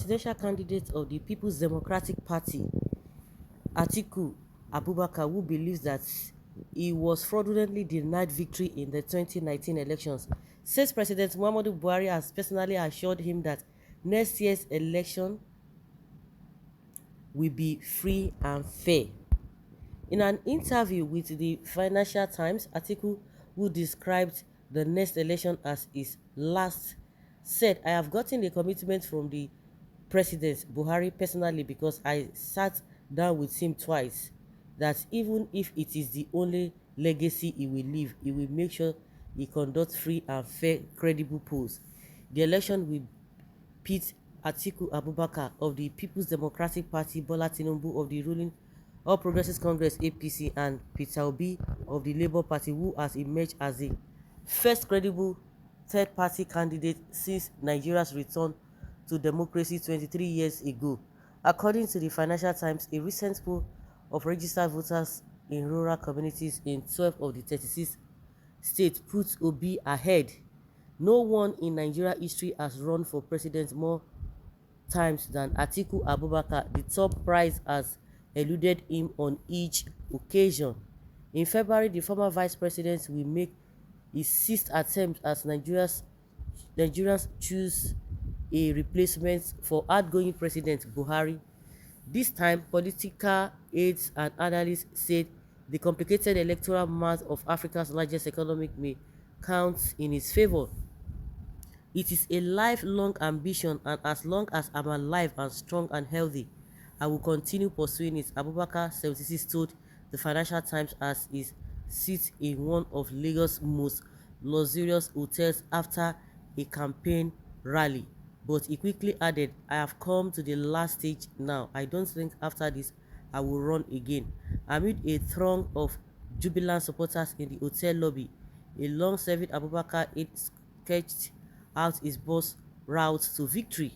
presidential candidate of the People's Democratic Party, Atiku Abubakar, who believes that he was fraudulently denied victory in the 2019 elections, says President Muhammadu Buhari has personally assured him that next year's election will be free and fair. In an interview with the Financial Times, Atiku, who described the next election as his last, said, "I have gotten a commitment from the President Buhari personally because I sat down with him twice, that even if it is the only legacy he will leave, he will make sure he conducts free and fair, credible polls. The election will pit Atiku Abubakar of the People's Democratic Party, Bola Tinubu of the ruling All Progressives Congress (APC), and Peter Obi of the Labour Party, who has emerged as the first credible third-party candidate since Nigeria's return to democracy 23 years ago. According to the Financial Times, a recent poll of registered voters in rural communities in 12 of the 36 states puts Obi ahead. No one in Nigeria history has run for president more times than Atiku Abubakar. The top prize has eluded him on each occasion. In February, the former vice president will make his sixth attempt as Nigerians choose a replacement for outgoing President Buhari. This time, political aides and analysts said the complicated electoral math of Africa's largest economy may count in his favor. It is a lifelong ambition, and as long as I'm alive and strong and healthy, I will continue pursuing it, Abubakar, 76, told the Financial Times as he sits in one of Lagos' most luxurious hotels after a campaign rally. But he quickly added, "I have come to the last stage now. I don't think after this I will run again." Amid a throng of jubilant supporters in the hotel lobby, a long-serving Abubakar aide sketched out his bus route to victory.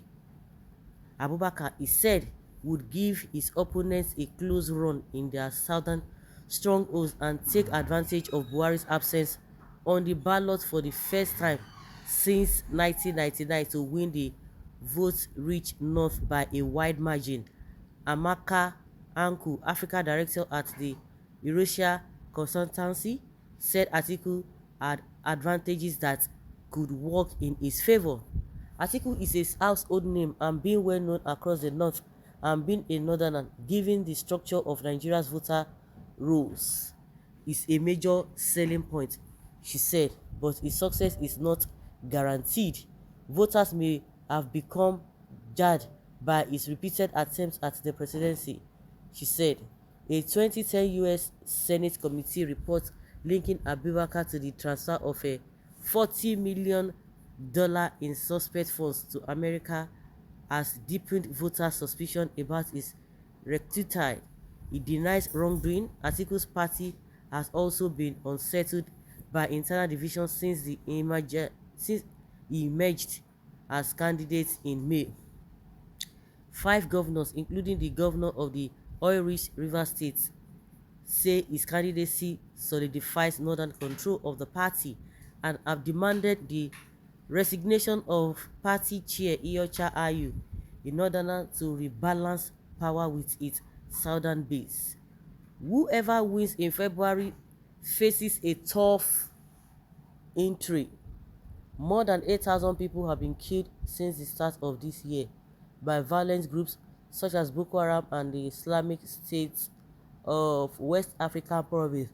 Abubakar, he said, would give his opponents a close run in their southern strongholds and take advantage of Buhari's absence on the ballot for the first time since 1999 to win the vote reach north by a wide margin. Amaka Anku, Africa director at the Eurasia Consultancy, said Atiku had advantages that could work in his favor. Atiku is a household name and being well known across the north, and being a northerner, given the structure of Nigeria's voter rolls, is a major selling point, she said, but his success is not guaranteed. Voters may have become jarred by his repeated attempts at the presidency, she said. A 2010 U.S. Senate committee report linking Abubakar to the transfer of a $40 million in suspect funds to America has deepened voters' suspicion about his rectitude. He denies wrongdoing. Atiku's party has also been unsettled by internal divisions since he emerged as candidate in May. 5 governors, including the governor of the oil-rich Rivers State, say his candidacy solidifies northern control of the party and have demanded the resignation of party chair Iyorchia Ayu, a northerner, to rebalance power with its southern base. Whoever wins in February faces a tough entry. More than 8,000 people have been killed since the start of this year by violent groups such as Boko Haram and the Islamic State of West African province.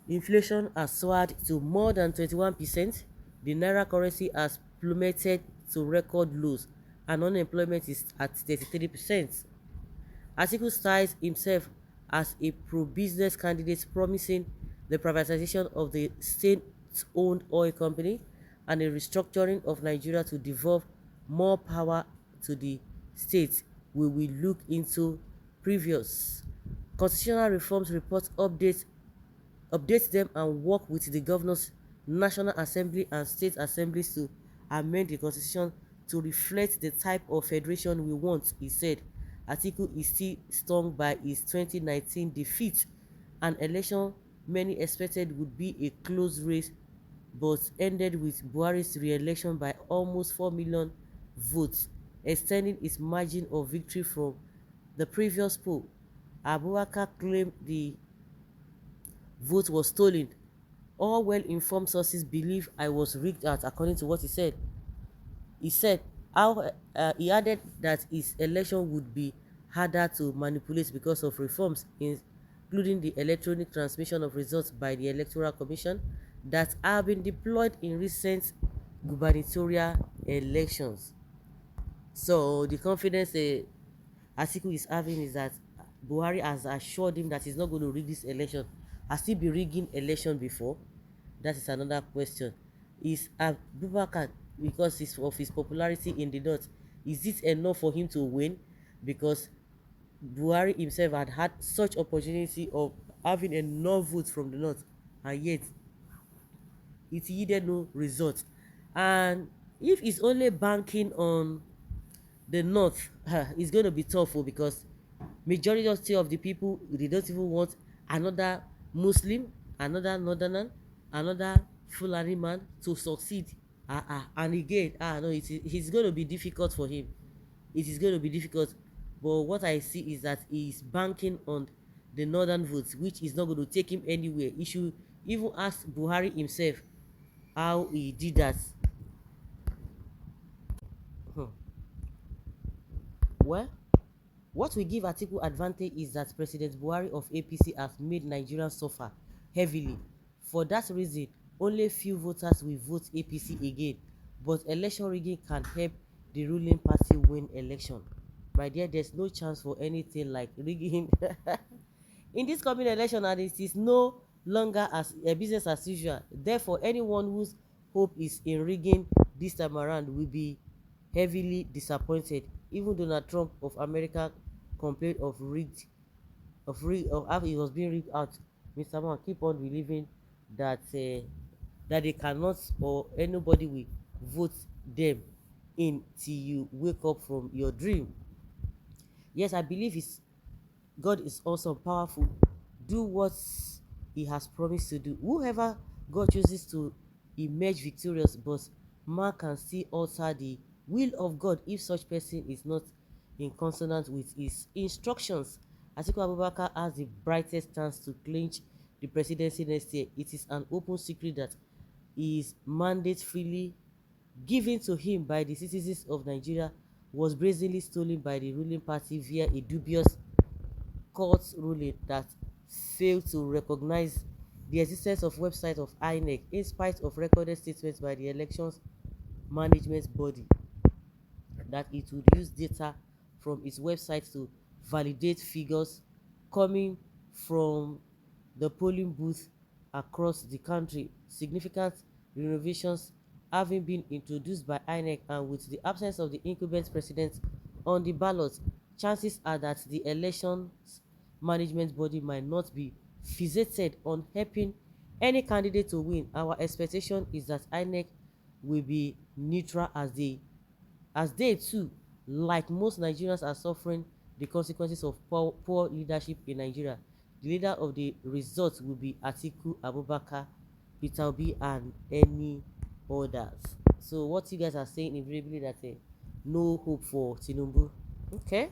Inflation has soared to more than 21%, the naira currency has plummeted to record lows, and unemployment is at 33%. Atiku styles himself as a pro-business candidate, promising the privatization of the state-owned oil company and a restructuring of Nigeria to devolve more power to the state. We will look into previous constitutional reforms report, update them and work with the governors, National Assembly and state assemblies to amend the constitution to reflect the type of federation we want, he said. Atiku is still stung by his 2019 defeat, an election many expected would be a close race, but ended with Buhari's re-election by almost 4 million votes extending its margin of victory from the previous poll. Abubakar claimed the vote was stolen. All well-informed sources believe I was rigged out, according to what he said. He said he added that his election would be harder to manipulate because of reforms, including the electronic transmission of results by the Electoral Commission that have been deployed in recent gubernatorial elections. So the confidence Atiku is having is that Buhari has assured him that he's not going to rig this election. Has he been rigging election before? That is another question. Is Abubakar, because of his popularity in the north, is it enough for him to win? Because Buhari himself had had such opportunity of having enough votes from the north, and yet it yielded no result. And if he's only banking on the north, it's going to be tough, because majority of the people, they don't even want another Muslim, another northerner, another Fulani man to succeed. And again, no, it's going to be difficult for him. It is going to be difficult. But what I see is that he's banking on the northern votes, which is not going to take him anywhere. He should even ask Buhari himself how he did that. Hmm. Well, what will give Atiku advantage is that President Buhari of APC has made Nigerians suffer heavily. For that reason, only few voters will vote APC again. But election rigging can help the ruling party win election. My dear, there's no chance for anything like rigging in this coming election, and it is no longer as a business as usual. Therefore, anyone whose hope is in rigging this time around will be heavily disappointed. Even Donald Trump of America complained of how he was being rigged out. Mr. Man, keep on believing that that they cannot, or anybody will vote them in till you wake up from your dream. Yes, I believe God is awesome, powerful. Do what he has promised to do. Whoever God chooses to emerge victorious, but man can still alter the will of God if such person is not in consonance with his instructions. Atiku Abubakar has the brightest chance to clinch the presidency next year. It is an open secret that his mandate freely given to him by the citizens of Nigeria was brazenly stolen by the ruling party via a dubious court ruling that failed to recognize the existence of website of INEC in spite of recorded statements by the elections management body that it would use data from its website to validate figures coming from the polling booth across the country. Significant renovations having been introduced by INEC, and with the absence of the incumbent president on the ballot, chances are that the elections management body might not be fixated on helping any candidate to win. Our expectation is that INEC will be neutral, as they too, like most Nigerians, are suffering the consequences of poor leadership in Nigeria. The leader of the results will be Atiku Abubakar, Peter Obi, and any others. So what you guys are saying invariably that no hope for Tinubu. Okay.